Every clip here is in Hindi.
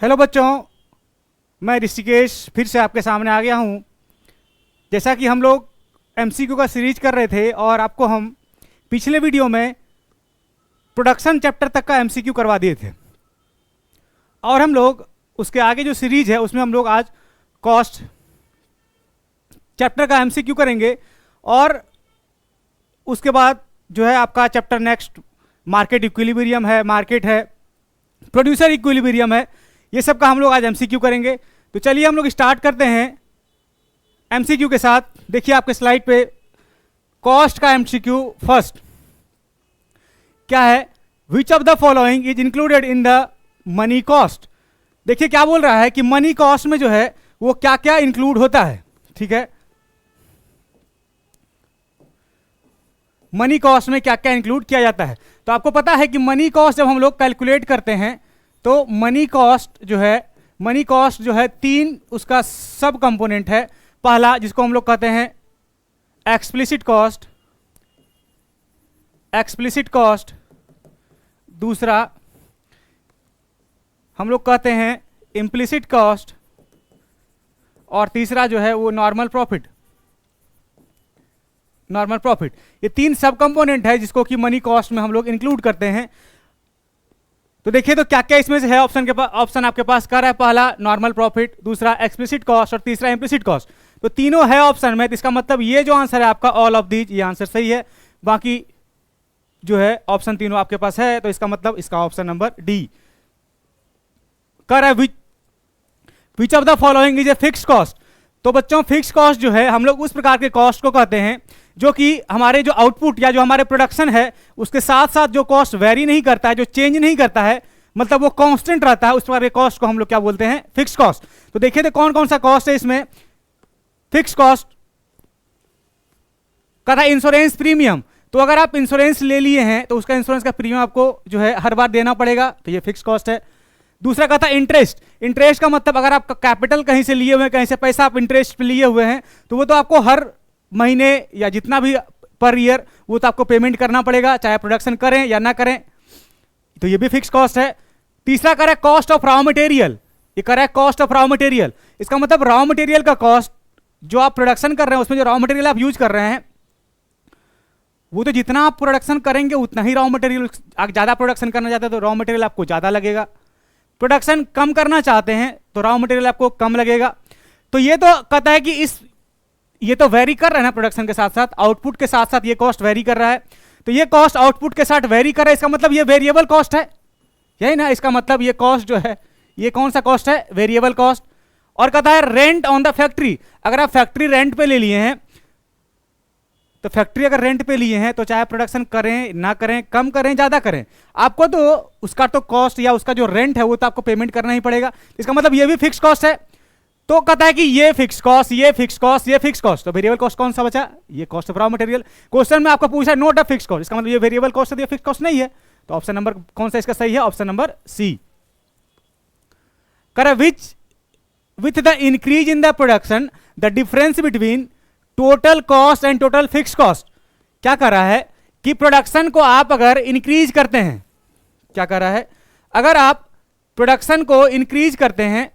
हेलो बच्चों, मैं ऋषिकेश फिर से आपके सामने आ गया हूँ। जैसा कि हम लोग एमसीक्यू का सीरीज कर रहे थे और आपको हम पिछले वीडियो में प्रोडक्शन चैप्टर तक का एमसीक्यू करवा दिए थे, और हम लोग उसके आगे जो सीरीज है उसमें हम लोग आज कॉस्ट चैप्टर का एमसीक्यू करेंगे। और उसके बाद जो है आपका चैप्टर नेक्स्ट मार्केट इक्विलिब्रियम है, मार्केट है, प्रोड्यूसर इक्विलिब्रियम है, ये सब का हम लोग आज एमसीक्यू करेंगे। तो चलिए हम लोग स्टार्ट करते हैं एमसीक्यू के साथ। देखिए आपके स्लाइड पे कॉस्ट का एमसीक्यू फर्स्ट क्या है, which of the following is included in the money cost. देखिए क्या बोल रहा है कि मनी कॉस्ट में जो है वो क्या क्या इंक्लूड होता है। ठीक है, मनी कॉस्ट में क्या क्या इंक्लूड किया जाता है। तो आपको पता है कि मनी कॉस्ट जब हम लोग कैलकुलेट करते हैं तो मनी कॉस्ट जो है तीन उसका सब कंपोनेंट है। पहला जिसको हम लोग कहते हैं एक्सप्लिसिट कॉस्ट, दूसरा हम लोग कहते हैं इम्प्लिसिट कॉस्ट, और तीसरा जो है वो नॉर्मल प्रॉफिट। ये तीन सब कंपोनेंट है जिसको कि मनी कॉस्ट में हम लोग इंक्लूड करते हैं। तो देखिए तो क्या क्या इसमें से है। ऑप्शन आपके पास क्या है, पहला नॉर्मल प्रॉफिट, दूसरा एक्सप्लिसिट कॉस्ट और तीसरा इम्प्लिसिट कॉस्ट। तो तीनों है ऑप्शन में, तो इसका मतलब ये जो आंसर है आपका ऑल ऑफ दीज, ये आंसर सही है। बाकी जो है ऑप्शन तीनों आपके पास है, तो इसका मतलब इसका ऑप्शन नंबर डी कर है which of the following is a fixed cost. तो बच्चों फिक्स्ड कॉस्ट जो है हम लोग उस प्रकार के कॉस्ट को कहते हैं जो कि हमारे जो आउटपुट या जो हमारे प्रोडक्शन है उसके साथ साथ जो कॉस्ट वेरी नहीं करता है, जो चेंज नहीं करता है, मतलब वो कांस्टेंट रहता है, उस प्रकार के कॉस्ट को हम लोग क्या बोलते हैं, फिक्स्ड कॉस्ट। तो देखिए तो कौन कौन सा कॉस्ट है इसमें। फिक्स्ड कॉस्ट का था इंश्योरेंस प्रीमियम। तो अगर आप इंश्योरेंस ले लिए हैं तो उसका इंश्योरेंस का प्रीमियम आपको जो है हर बार देना पड़ेगा, तो ये फिक्स्ड कॉस्ट है। दूसरा का था इंटरेस्ट का मतलब अगर आप कैपिटल कहीं से लिए हुए हैं, कहीं से पैसा आप इंटरेस्ट पे लिए हुए हैं, तो वो तो आपको हर महीने या जितना भी पर ईयर वो तो आपको पेमेंट करना पड़ेगा, चाहे प्रोडक्शन करें या ना करें, तो ये भी फिक्स्ड कॉस्ट है। तीसरा करें कॉस्ट ऑफ रॉ मटेरियल, ये करें कॉस्ट ऑफ रॉ मटेरियल। इसका मतलब रॉ मटेरियल का कॉस्ट जो आप प्रोडक्शन कर रहे हैं उसमें जो रॉ मटेरियल आप यूज कर रहे हैं वो तो जितना आप प्रोडक्शन करेंगे उतना ही रॉ मटेरियल, आप ज्यादा प्रोडक्शन करना चाहते हैं तो रॉ मटेरियल आपको ज्यादा लगेगा, प्रोडक्शन कम करना चाहते हैं तो रॉ मटेरियल आपको कम लगेगा। तो ये तो कहता है कि ये तो वेरी कर रहा है ना, प्रोडक्शन के साथ साथ आउटपुट के साथ साथ ये कॉस्ट वेरी कर रहा है। तो ये कॉस्ट आउटपुट के साथ वेरी कर रहा है, इसका मतलब ये वेरिएबल कॉस्ट है, यही ना। इसका मतलब ये कॉस्ट जो है ये कौन सा कॉस्ट है, वेरिएबल कॉस्ट। और कहता है रेंट ऑन द फैक्ट्री, अगर आप फैक्ट्री रेंट पे ले लिए हैं तो फैक्ट्री अगर रेंट पे लिए हैं तो चाहे प्रोडक्शन करें ना करें, कम करें ज्यादा करें, आपको तो उसका तो कॉस्ट या उसका जो रेंट है वो तो आपको पेमेंट करना ही पड़ेगा। इसका मतलब ये भी फिक्स कॉस्ट है। तो कहता है कि ये फिक्स कॉस्ट, ये फिक्स कॉस्ट, ये फिक्स कॉस्ट। तो वेरिएबल कॉस्ट कौन सा बचा, ये cost of raw material. Question में आपको पूछा नोट अ फिक्स कॉस्ट, इसका मतलब ये वेरिएबल कॉस्ट है, ये फिक्स कॉस्ट नहीं है। तो ऑप्शन नंबर कौन सा इसका सही है, ऑप्शन नंबर सी। करे with the increase in the production the difference between total cost and total fix cost. क्या कर रहा है कि प्रोडक्शन को आप अगर इंक्रीज करते हैं, क्या कर रहा है, अगर आप प्रोडक्शन को इंक्रीज करते हैं,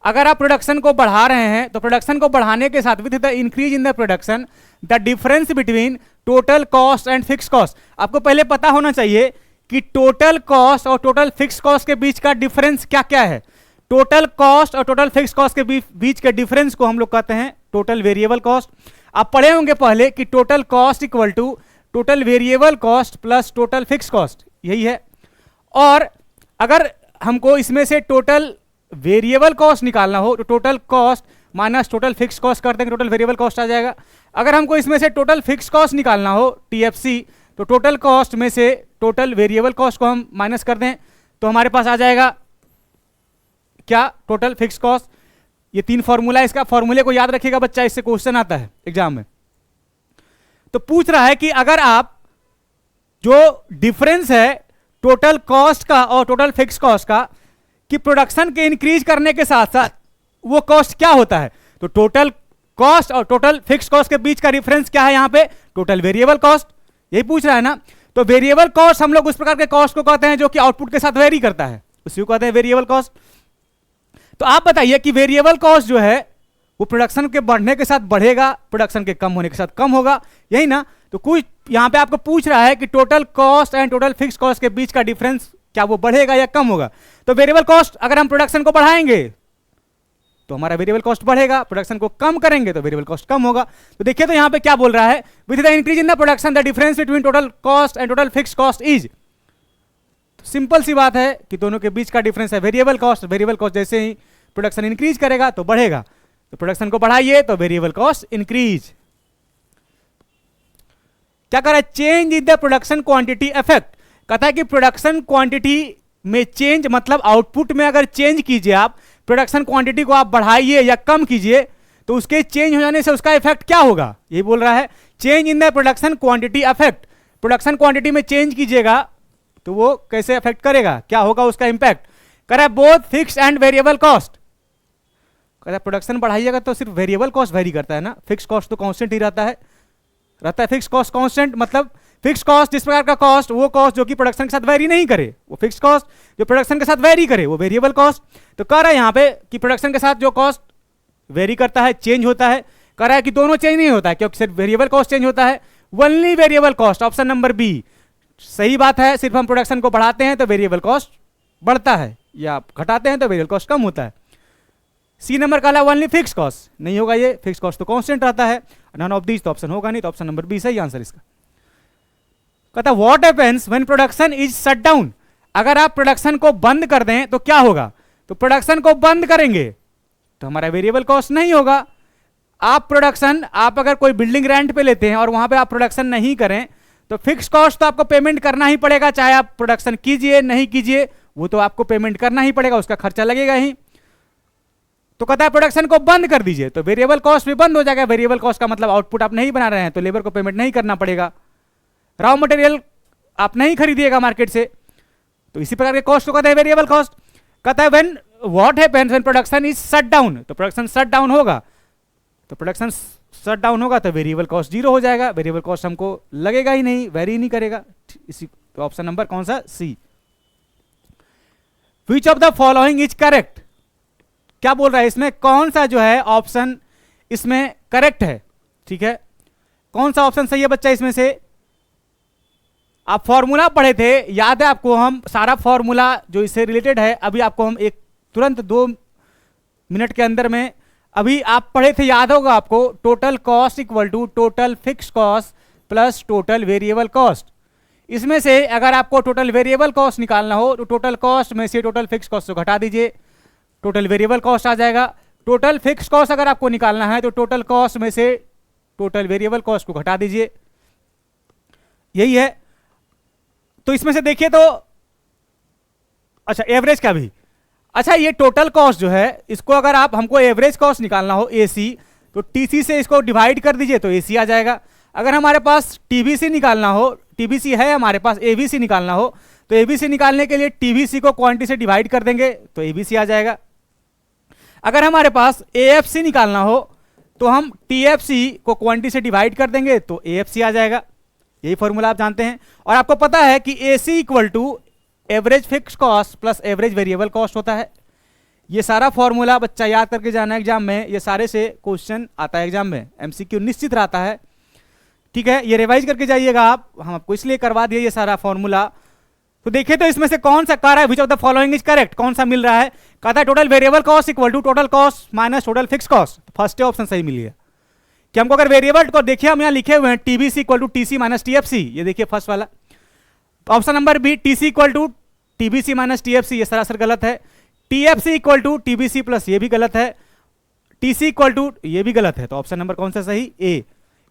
अगर आप प्रोडक्शन को बढ़ा रहे हैं तो प्रोडक्शन को बढ़ाने के साथ with the increase in the production the difference between total cost and fix cost. आपको पहले पता होना चाहिए कि टोटल कॉस्ट और टोटल फिक्स कॉस्ट के बीच का डिफरेंस क्या क्या है। टोटल कॉस्ट और टोटल फिक्स कॉस्ट के बीच के डिफरेंस को हम लोग कहते हैं टोटल वेरिएबल कॉस्ट। आप पढ़े होंगे पहले कि total cost equal to total variable cost plus total fix cost, यही है। और अगर हमको इसमें से टोटल वेरिएबल कॉस्ट निकालना हो तो total cost minus total fix cost कर देंगे, टोटल वेरिएबल कॉस्ट आ जाएगा। अगर हमको इसमें से टोटल फिक्स कॉस्ट निकालना हो TFC, तो टोटल कॉस्ट में से टोटल वेरिएबल कॉस्ट को हम माइनस कर दें तो हमारे पास आ जाएगा क्या, टोटल फिक्स कॉस्ट। ये तीन फॉर्मूला है, इसका फॉर्मूले को याद रखिएगा बच्चा, इससे क्वेश्चन आता है एग्जाम में। तो पूछ रहा है कि अगर आप जो डिफरेंस है टोटल कॉस्ट का और टोटल फिक्स कॉस्ट का कि प्रोडक्शन के इंक्रीज करने के साथ साथ वो कॉस्ट क्या होता है, तो टोटल कॉस्ट और टोटल फिक्स कॉस्ट के बीच का डिफरेंस क्या है, यहां पे टोटल वेरिएबल कॉस्ट, यही पूछ रहा है ना। तो वेरिएबल कॉस्ट हम लोग उस प्रकार के कॉस्ट को कहते हैं जो कि आउटपुट के साथ वेरी करता है, उसी को कहते हैं वेरिएबल कॉस्ट। तो आप बताइए कि वेरिएबल कॉस्ट जो है वो प्रोडक्शन के बढ़ने के साथ बढ़ेगा, प्रोडक्शन के कम होने के साथ कम होगा, यही ना। तो कुछ यहां पे आपको पूछ रहा है कि total cost and total fix cost के बीच का डिफरेंस क्या वो बढ़ेगा या कम होगा। तो वेरिएबल कॉस्ट अगर हम प्रोडक्शन को बढ़ाएंगे तो हमारा वेरिएबल कॉस्ट बढ़ेगा, प्रोडक्शन को कम करेंगे तो वेरिएबल कॉस्ट कम होगा। तो देखिए तो यहां पे क्या बोल रहा है, with the increase in the production the difference between total cost and total fix cost is. Simple सी बात है कि दोनों के बीच का डिफरेंस है वेरिएबल कॉस्ट। वेरिएबल कॉस्ट जैसे ही प्रोडक्शन इंक्रीज करेगा तो बढ़ेगा, तो प्रोडक्शन को बढ़ाइए तो वेरिएबल कॉस्ट इंक्रीज। क्या कर रहा है, change in the production quantity effect. कहता है कि प्रोडक्शन क्वांटिटी में चेंज मतलब आउटपुट में अगर चेंज कीजिए आप, प्रोडक्शन क्वांटिटी को आप बढ़ाइए या कम कीजिए तो उसके चेंज हो जाने से उसका इफेक्ट क्या होगा, यही बोल रहा है। Change in the production quantity effect, production quantity में चेंज कीजिएगा तो वो कैसे इफेक्ट करेगा, क्या होगा उसका इंपैक्ट। कह रहा है both fix and variable cost. कह रहा है प्रोडक्शन बढ़ाइएगा तो सिर्फ वेरिएबल कॉस्ट वेरी करता है ना, फिक्स कॉस्ट तो कांस्टेंट ही रहता है फिक्स कॉस्ट कांस्टेंट। मतलब फिक्स कॉस्ट जिस प्रकार का कॉस्ट, वो कॉस्ट जो कि प्रोडक्शन के साथ वेरी नहीं करे वो फिक्स कॉस्ट, जो प्रोडक्शन के साथ वेरी करे वो वेरिएबल कॉस्ट। तो कह रहा है यहां पे कि प्रोडक्शन के साथ जो कॉस्ट वेरी करता है, चेंज होता है। कह रहा है कि दोनों चेंज नहीं होता है क्योंकि सिर्फ वेरिएबल कॉस्ट चेंज होता है, only variable cost. Option number B सही बात है, सिर्फ हम प्रोडक्शन को बढ़ाते हैं तो वेरिएबल कॉस्ट बढ़ता है या घटाते हैं तो वेरिएबल कॉस्ट कम होता है। सी नंबर का ओनली फिक्स कॉस्ट नहीं होगा, ये फिक्स कॉस्ट तो कांस्टेंट रहता है। नन ऑफ दीज तो ऑप्शन होगा नहीं, तो ऑप्शन नंबर बी सही आंसर इसका। कहता what happens when production is shut down. अगर आप प्रोडक्शन को बंद कर दें तो क्या होगा, तो प्रोडक्शन को बंद करेंगे तो हमारा वेरिएबल कॉस्ट नहीं होगा। आप अगर कोई बिल्डिंग रेंट पे लेते हैं और वहां पे आप प्रोडक्शन नहीं करें तो फिक्स कॉस्ट तो आपको पेमेंट करना ही पड़ेगा, चाहे आप प्रोडक्शन कीजिए नहीं कीजिए वो तो आपको पेमेंट करना ही पड़ेगा, उसका खर्चा लगेगा ही। तो कहता है प्रोडक्शन को बंद कर दीजिए तो वेरिएबल कॉस्ट भी बंद हो जाएगा। वेरिएबल कॉस्ट का मतलब आउटपुट आप नहीं बना रहे हैं तो लेबर को पेमेंट नहीं करना पड़ेगा, रॉ मटेरियल आप नहीं खरीदिएगा मार्केट से, तो इसी प्रकार के कॉस्ट को कहते हैं वेरिएबल कॉस्ट। कहता है when what happens when production is shut down, तो प्रोडक्शन शट डाउन होगा, तो प्रोडक्शन शट डाउन होगा तो वेरिएबल कॉस्ट जीरो हो जाएगा, वेरिएबल कॉस्ट हमको लगेगा ही नहीं, वेरी नहीं करेगा। इसी तो ऑप्शन नंबर कौन सा, c. Which of the following is correct. क्या बोल रहा है इसमें, कौन सा जो है ऑप्शन इसमें करेक्ट है, ठीक है, कौन सा ऑप्शन सही है बच्चा इसमें से। आप फॉर्मूला पढ़े थे, याद है आपको, हम सारा फॉर्मूला जो इससे रिलेटेड है अभी आपको हम एक तुरंत 2 मिनट के अंदर में अभी आप पढ़े थे, याद होगा आपको, total cost equal to total fix cost plus total variable cost. इसमें से अगर आपको टोटल वेरिएबल कॉस्ट निकालना हो तो टोटल कॉस्ट में से टोटल फिक्स कॉस्ट को घटा दीजिए, टोटल वेरिएबल कॉस्ट आ जाएगा। टोटल फिक्स कॉस्ट अगर आपको निकालना है तो टोटल कॉस्ट में से टोटल वेरिएबल कॉस्ट को घटा दीजिए, यही है। तो इसमें से देखिए तो अच्छा एवरेज का भी, अच्छा ये टोटल कॉस्ट जो है इसको अगर आप हमको एवरेज कॉस्ट निकालना हो एसी तो टीसी से इसको डिवाइड कर दीजिए तो एसी आ जाएगा। अगर हमारे पास टीबीसी निकालना हो, टीबीसी है हमारे पास, एबीसी निकालना हो तो एबीसी निकालने के लिए टीबीसी को क्वांटिटी से डिवाइड कर देंगे तो एबीसी आ जाएगा। अगर हमारे पास एएफसी निकालना हो तो हम टीएफसी को क्वांटिटी से डिवाइड कर देंगे तो एएफसी आ जाएगा, यही फॉर्मूला आप जानते हैं। और आपको पता है कि AC equal to average fix cost plus average variable cost होता है। ये सारा फॉर्मूला बच्चा याद करके जाना एग्जाम में, ये सारे से क्वेश्चन आता है एग्जाम में, एमसीक्यू निश्चित रहता है, ठीक है। ये रिवाइज करके जाइएगा आप, हम आपको इसलिए करवा दिए ये सारा फॉर्मूला। तो देखिए तो इसमें से कौन सा कह रहा है which of the following is correct, कौन सा मिल रहा है। कहता है total variable cost equal to total cost minus total fix cost, first option सही मिल गया। कि हमको अगर वेरिएबल को देखिए हम यहाँ लिखे हुए हैं TBC equal to TC minus TFC, ये देखिए फर्स्ट वाला। Option number B TC equal to TBC minus TFC, ये सरासर गलत है। TFC equal to TBC plus, ये भी गलत है। टीसी इक्वल टू, ये भी गलत है। तो ऑप्शन नंबर कौन सा सही, ए।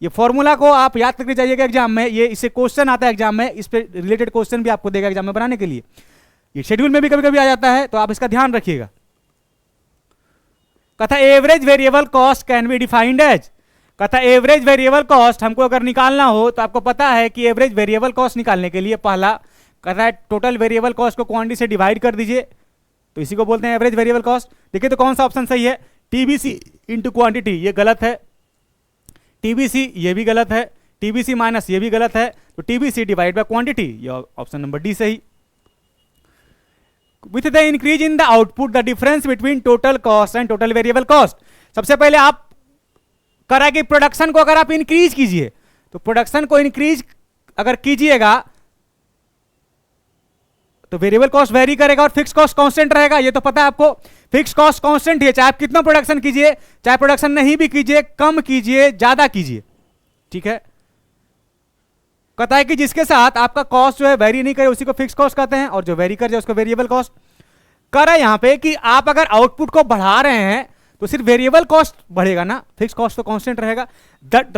ये फॉर्मूला को आप याद करके जाइएगा एग्जाम में, ये इससे क्वेश्चन आता है एग्जाम में, इस पे रिलेटेड क्वेश्चन भी आपको देगा एग्जाम में बनाने के लिए, ये शेड्यूल में भी कभी कभी आ जाता है, तो आप इसका ध्यान रखिएगा। कहता average variable cost can be defined as, कहता एवरेज वेरिएबल कॉस्ट हमको अगर निकालना हो तो आपको पता है कि एवरेज वेरिएबल कॉस्ट निकालने के लिए पहला कहता है टोटल वेरिएबल कॉस्ट को क्वांटिटी से डिवाइड कर दीजिए, तो इसी को बोलते हैं एवरेज वेरिएबल कॉस्ट। देखिए तो कौन सा ऑप्शन सही है, टीबीसी इंटू क्वांटिटी, ये गलत है। टीबीसी ये भी गलत है। टीबीसी माइनस, ये भी गलत है, तो टीबीसी डिवाइड बाय क्वांटिटी, ये ऑप्शन नंबर डी सही। With the increase in the output the difference between total cost and total variable cost. सबसे पहले आप करा कि प्रोडक्शन को अगर आप इंक्रीज कीजिए, तो प्रोडक्शन को इंक्रीज अगर कीजिएगा तो वेरिएबल कॉस्ट वेरी करेगा और फिक्स कॉस्ट कांस्टेंट रहेगा, ये तो पता है आपको। फिक्स कॉस्ट कांस्टेंट है, चाहे आप कितना प्रोडक्शन कीजिए, चाहे प्रोडक्शन नहीं भी कीजिए, कम कीजिए ज्यादा कीजिए, ठीक है। कहता है कि जिसके साथ आपका कॉस्ट जो है वेरी नहीं करे उसी को फिक्स कॉस्ट कहते हैं, और जो वेरी कर जाए उसको वेरिएबल कॉस्ट। कर है यहां पे कि आप अगर आउटपुट को बढ़ा रहे हैं तो सिर्फ वेरिएबल कॉस्ट बढ़ेगा ना, फिक्स कॉस्ट तो कांस्टेंट रहेगा।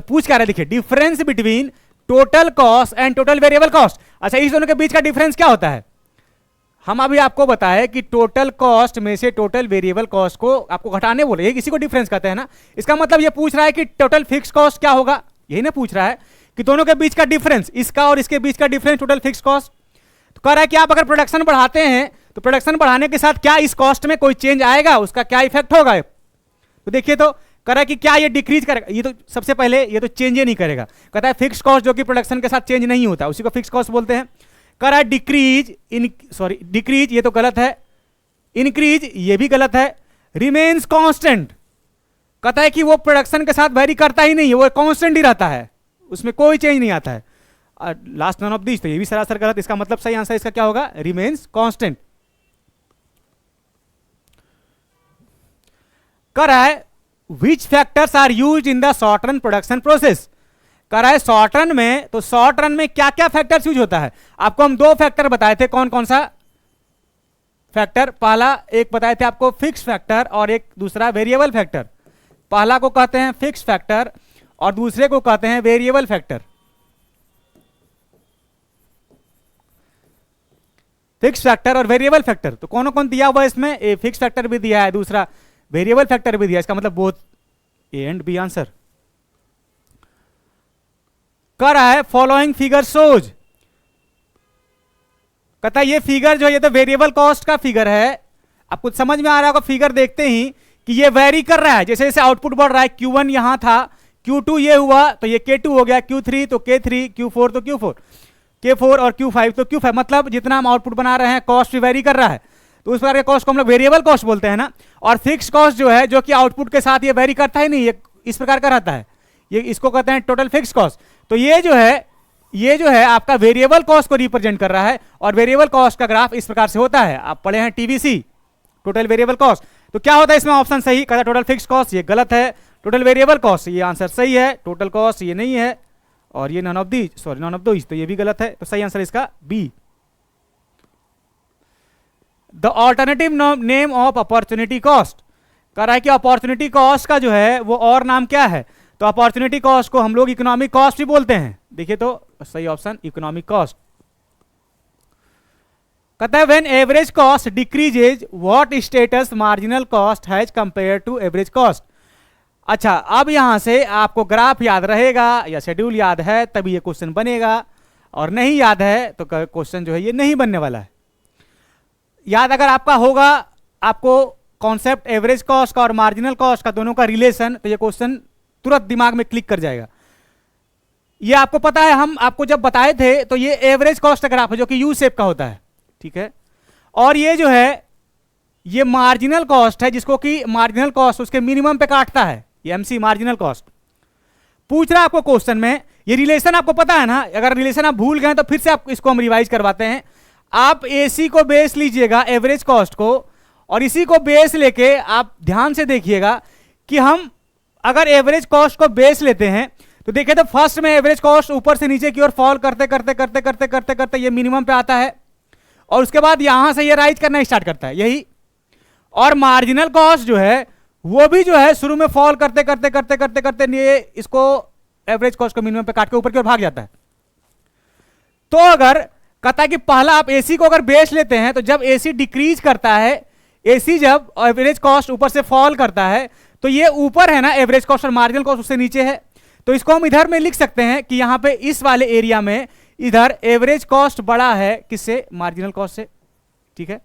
पूछ क्या रहा है, देखिए difference between total cost and total variable cost. अच्छा, इस दोनों के बीच का डिफरेंस क्या होता है? हम अभी आपको बताए कि टोटल कॉस्ट में से टोटल वेरिएबल कॉस्ट को आपको घटाने बोले, ये इसी को डिफरेंस कहते हैं ना। इसका मतलब ये पूछ रहा है कि टोटल फिक्स कॉस्ट क्या होगा, यही ना पूछ रहा है कि दोनों के बीच का डिफरेंस, इसका और इसके बीच का डिफरेंस टोटल फिक्स कॉस्ट। तो कह रहा है कि आप अगर प्रोडक्शन बढ़ाते हैं तो प्रोडक्शन बढ़ाने के साथ क्या इस कॉस्ट में कोई चेंज आएगा, उसका क्या इफेक्ट होगा। तो देखिए, तो कह रहा है कि क्या ये डिक्रीज करेगा, ये तो सबसे पहले ये तो चेंज ही नहीं करेगा। कहता है फिक्स कॉस्ट जो कि प्रोडक्शन के साथ चेंज नहीं होता उसी को फिक्स कॉस्ट बोलते हैं। कह रहा है डिक्रीज, ये तो गलत है। इंक्रीज, ये भी गलत है। रिमेन्स कांस्टेंट, कहता है कि वो प्रोडक्शन के साथ वेरी करता ही नहीं है, वो कांस्टेंट ही रहता है, उसमें कोई चेंज नहीं आता है। लास्ट नन ऑफ दिस, तो ये भी सरासर गलत। इसका मतलब सही आंसर इसका क्या होगा, रिमेन्स कांस्टेंट। कर रहा है which factors are used in the short run production process. कर रहा है शॉर्ट रन में, तो शॉर्ट रन में क्या क्या फैक्टर्स यूज होता है। आपको हम दो फैक्टर बताए थे, कौन कौन सा फैक्टर? पहला एक बताए थे आपको फिक्स फैक्टर और एक दूसरा वेरिएबल फैक्टर। पहला को कहते हैं फिक्स फैक्टर और दूसरे को कहते हैं वेरिएबल फैक्टर। फिक्स फैक्टर और वेरिएबल फैक्टर, तो कौन कौन दिया हुआ है इसमें? ए फिक्स फैक्टर भी दिया है, दूसरा वेरिएबल फैक्टर भी दिया है। इसका मतलब both A and B answer. कर रहा है फॉलोइंग फिगर शोज। कहता है ये फिगर जो है ये तो वेरिएबल कॉस्ट का फिगर है। आपको समझ में आ रहा होगा फिगर देखते ही कि ये वेरी कर रहा है, जैसे जैसे आउटपुट बढ़ रहा है। Q1 यहां था, Q2 ये हुआ तो ये K2 हो गया, Q3 तो K3, Q4 तो Q4, K4 और Q5 तो Q5। मतलब जितना हम आउटपुट बना रहे हैं कॉस्ट भी वेरी कर रहा है, तो उस प्रकार के कॉस्ट को हम लोग वेरिएबल कॉस्ट बोलते हैं ना। और फिक्स कॉस्ट जो है जो कि आउटपुट के साथ ये वेरी करता ही नहीं, ये इस प्रकार का रहता है, ये इसको कहते हैं टोटल फिक्स कॉस्ट। तो ये जो है आपका वेरिएबल कॉस्ट को रिप्रेजेंट कर रहा है, और वेरिएबल कॉस्ट का ग्राफ इस प्रकार से होता है। आप पढ़े हैं टीवीसी, टोटल वेरिएबल कॉस्ट। तो क्या होता है इसमें ऑप्शन सही, कहता है टोटल फिक्स कॉस्ट, ये गलत है। टोटल वेरिएबल कॉस्ट, ये आंसर सही है। टोटल कॉस्ट ये नहीं है, और ये नॉन ऑफ दीज, तो ये भी गलत है। तो सही आंसर इसका B. The alternative name of opportunity cost. कह रहा है कि अपॉर्चुनिटी कॉस्ट का जो है वो और नाम क्या है? तो अपॉर्चुनिटी कॉस्ट को हम लोग इकोनॉमिक कॉस्ट भी बोलते हैं। देखिए तो सही ऑप्शन इकोनॉमिक कॉस्ट। कहता है when average cost decreases what status marginal cost has compare to average cost. अच्छा, अब यहां से आपको ग्राफ याद रहेगा या शेड्यूल याद है तभी ये क्वेश्चन बनेगा, और नहीं याद है तो क्वेश्चन जो है ये नहीं बनने वाला है। याद अगर आपका होगा, आपको कॉन्सेप्ट एवरेज कॉस्ट का और मार्जिनल कॉस्ट का दोनों का रिलेशन, तो ये क्वेश्चन तुरंत दिमाग में क्लिक कर जाएगा। ये आपको पता है, हम आपको जब बताए थे तो ये एवरेज कॉस्ट का ग्राफ है जो कि यू शेप का होता है, ठीक है। और ये जो है ये मार्जिनल कॉस्ट है, जिसको कि मार्जिनल कॉस्ट उसके मिनिमम पे काटता है, ये एमसी मार्जिनल कॉस्ट। पूछ रहा है आपको क्वेश्चन में, ये रिलेशन आपको पता है ना। अगर रिलेशन आप भूल गए तो फिर से आप इसको हम रिवाइज करवाते हैं। आप एसी को बेस लीजिएगा एवरेज कॉस्ट को, और इसी को बेस लेके आप ध्यान से देखिएगा कि हम अगर एवरेज कॉस्ट को बेस लेते हैं तो देखिए तो फर्स्ट में एवरेज कॉस्ट ऊपर से नीचे की ओर फॉल करते करते करते करते करते करते ये मिनिमम पे आता है, और उसके बाद यहां से ये राइज करना स्टार्ट करता है, यही। और मार्जिनल कॉस्ट जो है वो भी जो है शुरू में फॉल करते करते करते करते करते ये इसको एवरेज कॉस्ट को मिनिमम पे काट के ऊपर की ओर भाग जाता है। तो अगर कहता है कि पहला आप एसी को अगर बेस लेते हैं तो जब एसी डिक्रीज करता है, एसी जब एवरेज कॉस्ट ऊपर से फॉल करता है तो ये ऊपर है ना एवरेज कॉस्ट, और मार्जिनल कॉस्ट उससे नीचे है। तो इसको हम इधर में लिख सकते हैं कि यहां पे इस वाले एरिया में इधर एवरेज कॉस्ट बड़ा है किससे? मार्जिनल कॉस्ट से, ठीक है।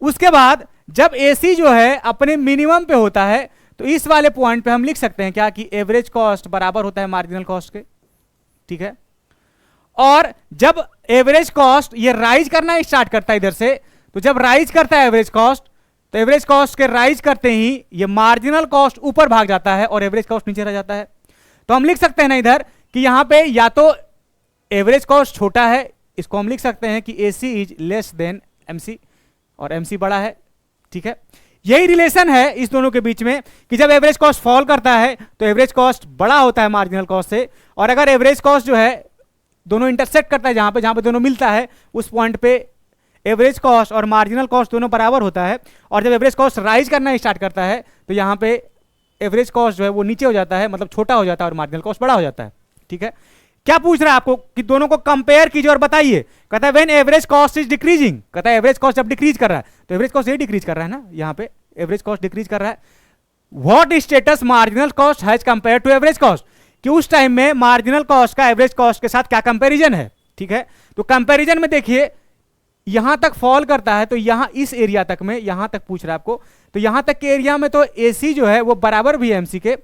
उसके बाद जब एसी जो है अपने मिनिमम पे होता है तो इस वाले पॉइंट पे हम लिख सकते हैं क्या कि एवरेज कॉस्ट बराबर होता है मार्जिनल कॉस्ट के, ठीक है। और जब एवरेज कॉस्ट ये राइज करना स्टार्ट करता है इधर से, तो जब राइज करता है एवरेज कॉस्ट, तो एवरेज कॉस्ट के राइज करते ही ये मार्जिनल कॉस्ट ऊपर भाग जाता है और एवरेज कॉस्ट नीचे रह जाता है। तो हम लिख सकते हैं ना इधर कि यहां पे या तो एवरेज कॉस्ट छोटा है, इसको हम लिख सकते हैं कि AC is less than MC और MC बड़ा है, ठीक है। यही रिलेशन है इस दोनों के बीच में कि जब एवरेज कॉस्ट फॉल करता है तो एवरेज कॉस्ट बड़ा होता है मार्जिनल कॉस्ट से, और अगर एवरेज कॉस्ट जो है दोनों इंटरसेक्ट करता है जहां पे दोनों मिलता है, उस पॉइंट पे एवरेज कॉस्ट और मार्जिनल कॉस्ट दोनों बराबर होता है। और जब एवरेज कॉस्ट राइज करना स्टार्ट करता है तो यहाँ पे एवरेज कॉस्ट जो है वो नीचे हो जाता है, मतलब छोटा हो जाता है और मार्जिनल कॉस्ट बड़ा हो जाता है, ठीक है। क्या पूछ रहा है आपको कि दोनों को कंपेयर कीजिए और बताइए। कहता है when average cost is decreasing, कहता है एवरेज कॉस्ट जब डिक्रीज कर रहा है, तो एवरेज कॉस्ट ये डिक्रीज कर रहा है ना, यहाँ पे एवरेज कॉस्ट डिक्रीज कर रहा है। What status marginal cost has compare to average cost, कि उस टाइम में मार्जिनल कॉस्ट का एवरेज कॉस्ट के साथ क्या कंपैरिजन है, ठीक है। तो कंपैरिजन में देखिए यहां तक फॉल करता है, तो यहां इस एरिया तक में, यहां तक पूछ रहा है आपको, तो यहां तक के एरिया में तो AC जो है वो बराबर भी है MC के,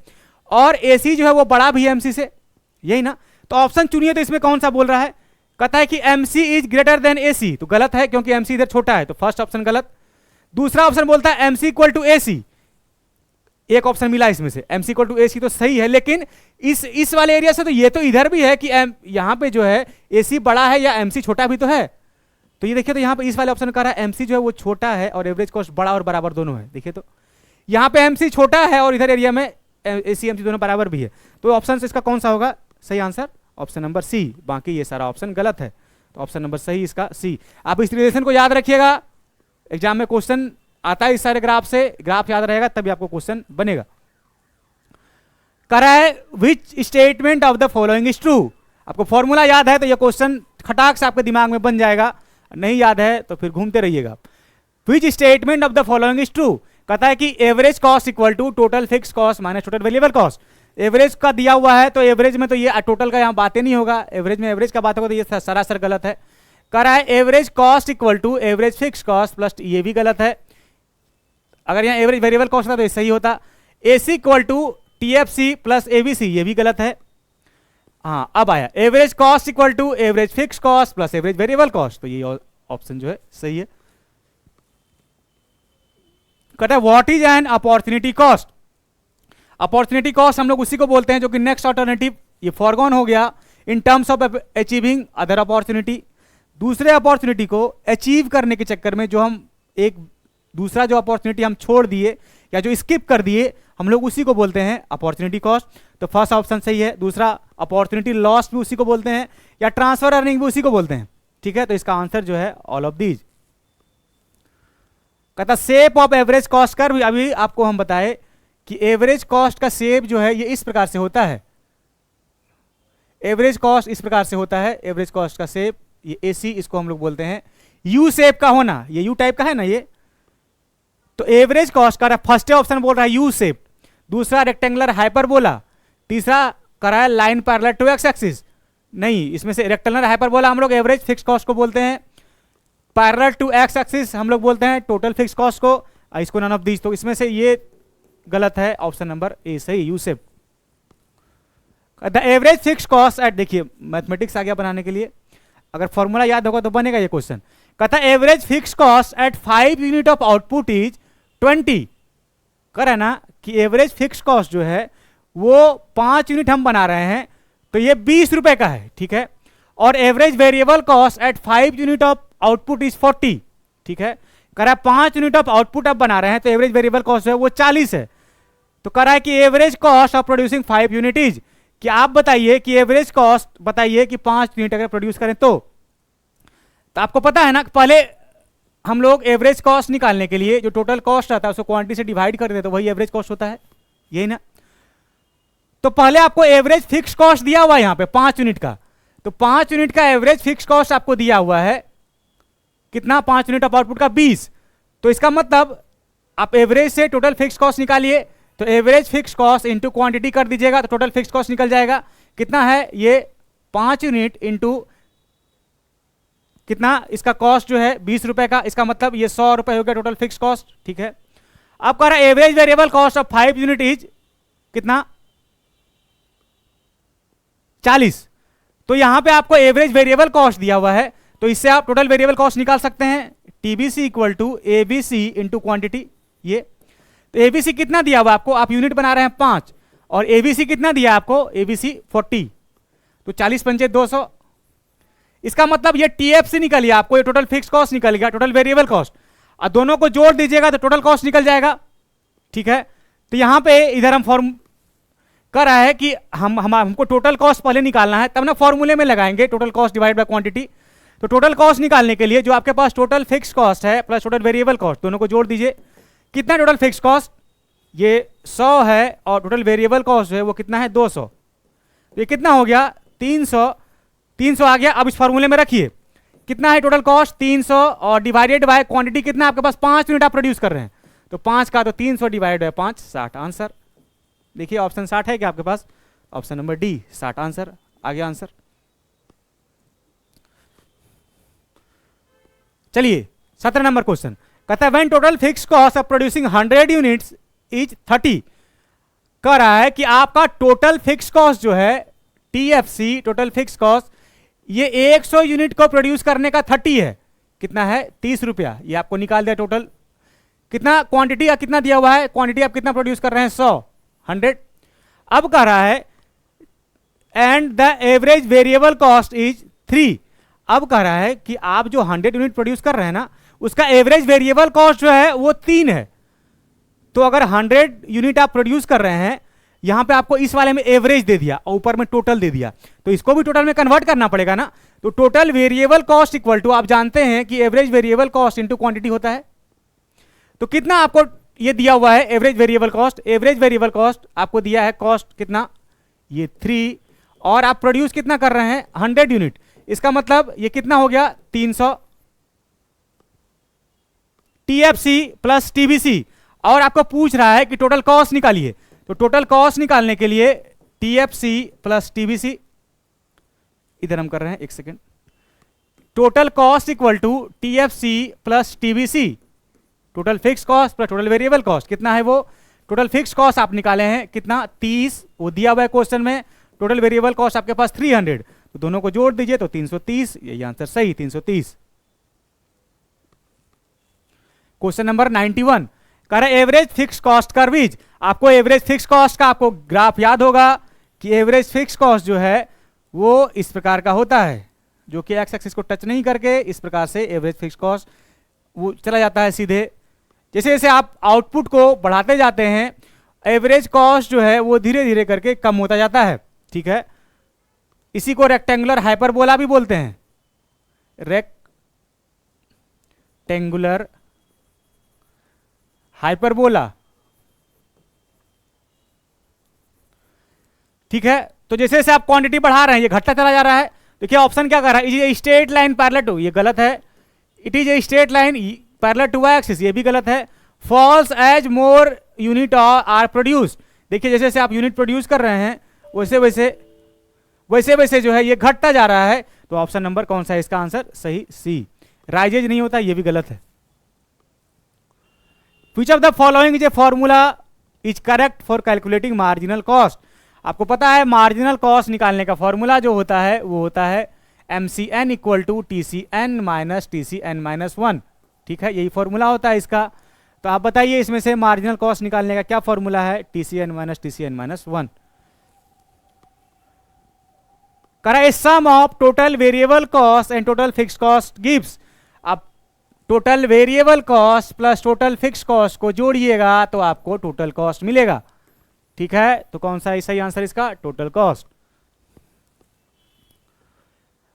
और AC जो है वो बड़ा भी है MC से, यही ना। तो ऑप्शन चुनिए, तो इसमें कौन सा बोल रहा है। कहता है कि MC is greater than AC, तो गलत है क्योंकि MC इधर छोटा है, तो फर्स्ट ऑप्शन गलत। दूसरा ऑप्शन बोलता है MC इक्वल टू AC, एक ऑप्शन मिला इसमें से, MC इक्वल टू AC तो सही है, लेकिन इस वाले एरिया से तो ये तो इधर भी है कि यहां पे जो है AC बड़ा है या MC छोटा भी तो है। तो ये देखिए, तो यहां पे इस वाले ऑप्शन कह रहा है MC जो है वो छोटा है और एवरेज कॉस्ट बड़ा और बराबर दोनों है। देखिए तो यहां पे MC छोटा है और इधर एरिया में AC MC दोनों बराबर भी है, तो ऑप्शन इसका कौन सा होगा सही आंसर, ऑप्शन नंबर C। बाकी ये सारा ऑप्शन गलत है, तो ऑप्शन नंबर सही इसका C। आप इस रिलेशन को याद रखिएगा, एग्जाम में क्वेश्चन आता है इस सारे ग्राफ से, ग्राफ याद रहेगा तभी आपको क्वेश्चन बनेगा। कह रहा है विच statement of the following is true. आपको फॉर्मूला याद है तो ये क्वेश्चन खटाक से आपके दिमाग में बन जाएगा, नहीं याद है तो फिर घूमते रहिएगा। Which statement of the following is true, कहता है कि average cost equal to total fix cost minus total variable cost. Average का दिया हुआ है तो एवरेज में तो ये टोटल का यहाँ बातें नहीं होगा, एवरेज में एवरेज का बात होगा, तो ये सरासर गलत है। कह रहा है average cost equal to average fix cost plus, ये भी गलत है। अगर यहाँ एवरेज वेरिएबल कॉस्ट था तो ये सही होता। AC equal to TFC plus ABC, ये भी गलत है। हाँ अब आया average cost equal to average fix cost plus average variable cost, तो ये ऑप्शन जो है सही है। कहता है what is an opportunity cost. Opportunity cost हम लोग उसी को बोलते हैं जो कि नेक्स्ट ऑल्टरनेटिव, ये फॉरगॉन हो गया in terms of achieving other opportunity. दूसरे अपॉर्चुनिटी को अचीव करने के चक्कर में जो हम एक दूसरा जो अपॉर्चुनिटी हम छोड़ दिए या जो स्किप कर दिए, हम लोग उसी को बोलते हैं अपॉर्चुनिटी कॉस्ट। तो फर्स्ट ऑप्शन सही है। दूसरा अपॉर्चुनिटी लॉस भी उसी को बोलते हैं, या ट्रांसफर अर्निंग भी उसी को बोलते हैं, ठीक है। तो इसका आंसर जो है ऑल ऑफ दीज। कहता shape of average cost curve, अभी आपको हम बताए कि एवरेज कॉस्ट का शेप जो है ये इस प्रकार से होता है। एवरेज कॉस्ट इस प्रकार से होता है, एवरेज कॉस्ट का शेप ये AC, इसको हम लोग बोलते हैं यू शेप का होना, ये यू टाइप का है ना ये। तो एवरेज कॉस्ट का फर्स्ट ऑप्शन बोल रहा है यू शेप, दूसरा रेक्टेंगुलर हाइपरबोला, तीसरा करा है line parallel to X axis. नहीं, इसमें से रेक्टेंगुलर हाइपरबोला हम लोग एवरेज फिक्स कॉस्ट को बोलते हैं, पैरेलल टू एक्स एक्सिस हम लोग बोलते हैं टोटल फिक्स कॉस्ट को, इसको नन ऑफ दीज। तो इसमें से ये गलत है, ऑप्शन नंबर ए सही, U shape. The average fix cost at, देखिए मैथमेटिक्स आ गया बनाने के लिए, अगर फॉर्मूला याद होगा तो बनेगा ये क्वेश्चन। कहता है average fix cost at 5 unit of output is 20। करा ना कि एवरेज फिक्स कॉस्ट जो है वो 5 यूनिट हम बना रहे हैं तो ये 20 रुपए का है, ठीक है। और average variable cost at 5 unit of output is 40, ठीक है। करा 5 यूनिट ऑफ आउटपुट अब बना रहे हैं तो एवरेज वेरिएबल कॉस्ट जो है वो 40 है। तो करा है कि average cost of producing 5 unit is, कि आप बताइए कि एवरेज कॉस्ट बताइए कि 5 यूनिट अगर प्रोड्यूस करें तो आपको पता है ना, पहले हम लोग एवरेज कॉस्ट निकालने के लिए जो टोटल कॉस्ट आता है उसको क्वांटिटी से डिवाइड कर देते तो वही एवरेज कॉस्ट होता है, यही ना। तो पहले आपको एवरेज फिक्स कॉस्ट दिया हुआ है यहां पे 5 यूनिट का, तो 5 यूनिट का एवरेज फिक्स कॉस्ट आपको दिया हुआ है कितना, 5 यूनिट ऑफ आउटपुट का 20। तो इसका मतलब आप एवरेज से टोटल फिक्स कॉस्ट निकालिए, तो average fix cost into quantity कर दीजिएगा तो टोटल फिक्स कॉस्ट निकल जाएगा। कितना है ये 5 यूनिट इंटू कितना, इसका कॉस्ट जो है 20 रुपए का, इसका मतलब ये 100 रुपए हो गया टोटल फिक्स कॉस्ट, ठीक है। अब कह रहा है average variable cost of 5 unit is कितना 40। तो यहां पे आपको एवरेज वेरिएबल कॉस्ट दिया हुआ है, तो इससे आप टोटल वेरिएबल कॉस्ट निकाल सकते हैं। TBC equal to ABC into quantity. ये तो एबीसी कितना दिया हुआ आपको, आप यूनिट बना रहे हैं 5, और एबीसी कितना दिया आपको, एबीसी 40, तो 40 पंचे 200। इसका मतलब ये टीएफसी निकल गया आपको, ये टोटल फिक्स कॉस्ट निकल गया, टोटल वेरिएबल कॉस्ट, और दोनों को जोड़ दीजिएगा तो टोटल कॉस्ट निकल जाएगा। ठीक है, तो यहां पे इधर हम फॉर्म कर रहा है कि हमको टोटल कॉस्ट पहले निकालना है, तब ना फॉर्मूले में लगाएंगे total cost divide by quantity. तो टोटल कॉस्ट निकालने के लिए जो आपके पास टोटल फिक्स कॉस्ट है प्लस टोटल वेरिएबल कॉस्ट, दोनों को जोड़ दीजिए। कितना टोटल फिक्स कॉस्ट, ये 100 है, और टोटल वेरिएबल कॉस्ट है वो कितना है 200। ये कितना हो गया 300, 300 आ गया। अब इस फॉर्मूले में रखिए कितना है टोटल कॉस्ट 300, और डिवाइडेड बाय क्वांटिटी कितना आपके पास 5 यूनिट आप प्रोड्यूस कर रहे हैं, तो 5 का तो 300 डिवाइड बाय 5 60 आंसर। देखिए ऑप्शन 60 है क्या आपके पास, ऑप्शन नंबर डी 60 आंसर आ गया आंसर। चलिए 17 नंबर क्वेश्चन कहता है when total fix cost of producing 100 units is 30। कह रहा है कि आपका टोटल फिक्स कॉस्ट जो है टीएफसी टोटल फिक्स कॉस्ट, ये 100 यूनिट को प्रोड्यूस करने का 30 है, कितना है 30 रुपया। ये आपको निकाल दिया टोटल कितना, क्वांटिटी का कितना दिया हुआ है, क्वांटिटी आप कितना प्रोड्यूस कर रहे हैं 100। अब कह रहा है and the average variable cost is 3। अब कह रहा है कि आप जो 100 यूनिट प्रोड्यूस कर रहे हैं ना, उसका एवरेज वेरिएबल कॉस्ट जो है वो 3 है। तो अगर 100 यूनिट आप प्रोड्यूस कर रहे हैं, यहां पे आपको इस वाले में एवरेज दे दिया और ऊपर में टोटल दे दिया, तो इसको भी टोटल में कन्वर्ट करना पड़ेगा ना। तो total variable cost equal to, आप जानते हैं कि average variable cost into quantity होता है। तो कितना आपको ये दिया हुआ है average variable cost, average variable cost आपको दिया है कॉस्ट कितना, ये 3, और आप प्रोड्यूस कितना कर रहे हैं 100 यूनिट, इसका मतलब ये कितना हो गया 300 टीएफसी प्लस टीबीसी। और आपको पूछ रहा है कि टोटल कॉस्ट निकालिए, तो टोटल कॉस्ट निकालने के लिए टीएफसी प्लस टीबीसी, इधर हम कर रहे हैं एक second, total cost equal to TFC plus TBC, total fix cost plus total variable cost कितना है, वो टोटल फिक्स कॉस्ट आप निकाले हैं कितना 30, वो दिया हुआ है क्वेश्चन में। टोटल वेरिएबल कॉस्ट आपके पास 300, तो दोनों को जोड़ दीजिए तो 330, यही आंसर सही 330। क्वेश्चन नंबर 91 कह रहा है average fix cost curve is. आपको एवरेज फिक्स कॉस्ट का आपको ग्राफ याद होगा कि एवरेज फिक्स कॉस्ट जो है वो इस प्रकार का होता है, जो कि एक्स एक्सिस को टच नहीं करके इस प्रकार से एवरेज फिक्स कॉस्ट वो चला जाता है सीधे। जैसे जैसे आप आउटपुट को बढ़ाते जाते हैं, एवरेज कॉस्ट जो है वो धीरे धीरे करके कम होता जाता है। ठीक है, इसी को रेक्टेंगुलर हाइपरबोला भी बोलते हैं, रेक्टेंगुलर हाइपरबोला। ठीक है, तो जैसे जैसे आप क्वांटिटी बढ़ा रहे हैं ये घटता चला जा रहा है। देखिए ऑप्शन क्या कर रहा है, it is straight line parallel to, ये गलत है। It is a straight line parallel to Y axis, ये भी गलत है। False as more unit are produce. देखिए जैसे जैसे आप यूनिट प्रोड्यूस कर रहे हैं वैसे वैसे जो है ये घटता जा रहा है। तो ऑप्शन नंबर कौन सा है इसका आंसर, सही सी। राइजेज नहीं होता, ये भी गलत है। Which of the following is a formula is correct for calculating marginal cost? आपको पता है मार्जिनल कॉस्ट निकालने का फॉर्मूला जो होता है वो होता है MCN equal to TCN minus TCN minus 1। ठीक है, यही फॉर्मूला होता है इसका। तो आप बताइए इसमें से मार्जिनल कॉस्ट निकालने का क्या फॉर्मूला है, TCN माइनस TCN माइनस 1। करा sum of total variable cost and total fix cost gives. आप total variable cost plus total fix cost को जोड़िएगा तो आपको टोटल कॉस्ट मिलेगा। ठीक है, तो कौन सा सही आंसर इसका, total cost.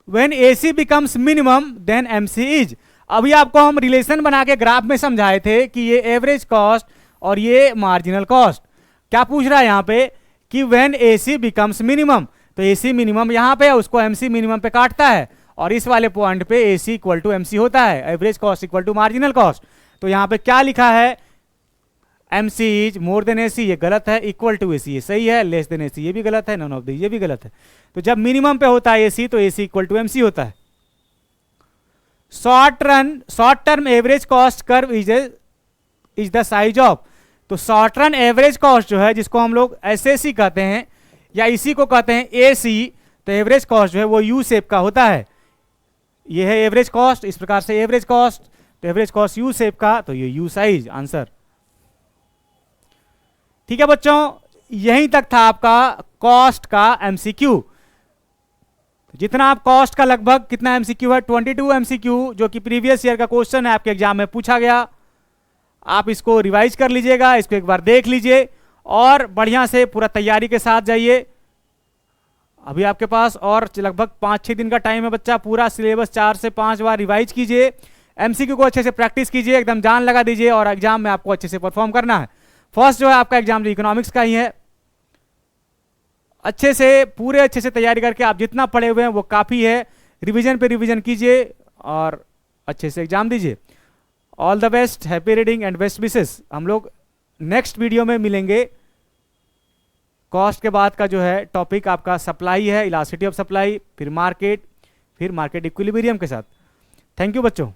When AC becomes minimum then MC is. अभी आपको हम रिलेशन बना के ग्राफ में समझाए थे कि ये एवरेज कॉस्ट और ये मार्जिनल कॉस्ट। क्या पूछ रहा है यहाँ पे कि व्हेन AC बिकम्स मिनिमम, तो AC मिनिमम यहाँ पे उसको MC मिनिमम पे काटता है, और इस वाले पॉइंट पे AC इक्वल टू MC होता है, average cost equal to marginal cost. तो यहाँ पे क्या लिखा है, MC is more than AC, ये गलत है। इक्वल टू AC ये सही है, लेस देन AC ये भी गलत है, नन ऑफ दिस ये भी गलत है। तो जब मिनिमम पे होता है AC तो AC इक्वल टू MC होता है। Short term average cost curve is the size of. तो शॉर्ट रन एवरेज कॉस्ट जो है, जिसको हम लोग एसएसी कहते हैं या इसी को कहते हैं एसी, तो एवरेज कॉस्ट जो है वो यू शेप का होता है। ये है एवरेज कॉस्ट, इस प्रकार से एवरेज कॉस्ट, तो एवरेज कॉस्ट यू शेप का, तो ये यू साइज आंसर। ठीक है बच्चों, यहीं तक था आपका कॉस्ट का एमसीक्यू। जितना आप कॉस्ट का लगभग कितना एमसीक्यू है, 22 एमसीक्यू, जो कि प्रीवियस ईयर का क्वेश्चन है, आपके एग्जाम में पूछा गया। आप इसको रिवाइज कर लीजिएगा, इसको एक बार देख लीजिए और बढ़िया से पूरा तैयारी के साथ जाइए। अभी आपके पास और लगभग 5-6 दिन का टाइम है बच्चा, पूरा सिलेबस 4 से 5 बार रिवाइज कीजिए, एमसीक्यू को अच्छे से प्रैक्टिस कीजिए, एकदम जान लगा दीजिए और एग्जाम में आपको अच्छे से परफॉर्म करना है। फर्स्ट जो है आपका एग्जाम जो इकोनॉमिक्स का ही है, अच्छे से पूरे अच्छे से तैयारी करके आप जितना पढ़े हुए हैं वो काफ़ी है, रिवीजन पे रिवीजन कीजिए और अच्छे से एग्जाम दीजिए। All the best, happy reading and best wishes. हम लोग नेक्स्ट वीडियो में मिलेंगे। कॉस्ट के बाद का जो है टॉपिक आपका सप्लाई है, इलास्टिसिटी ऑफ सप्लाई, फिर मार्केट इक्विलिब्रियम के साथ। थैंक यू बच्चों।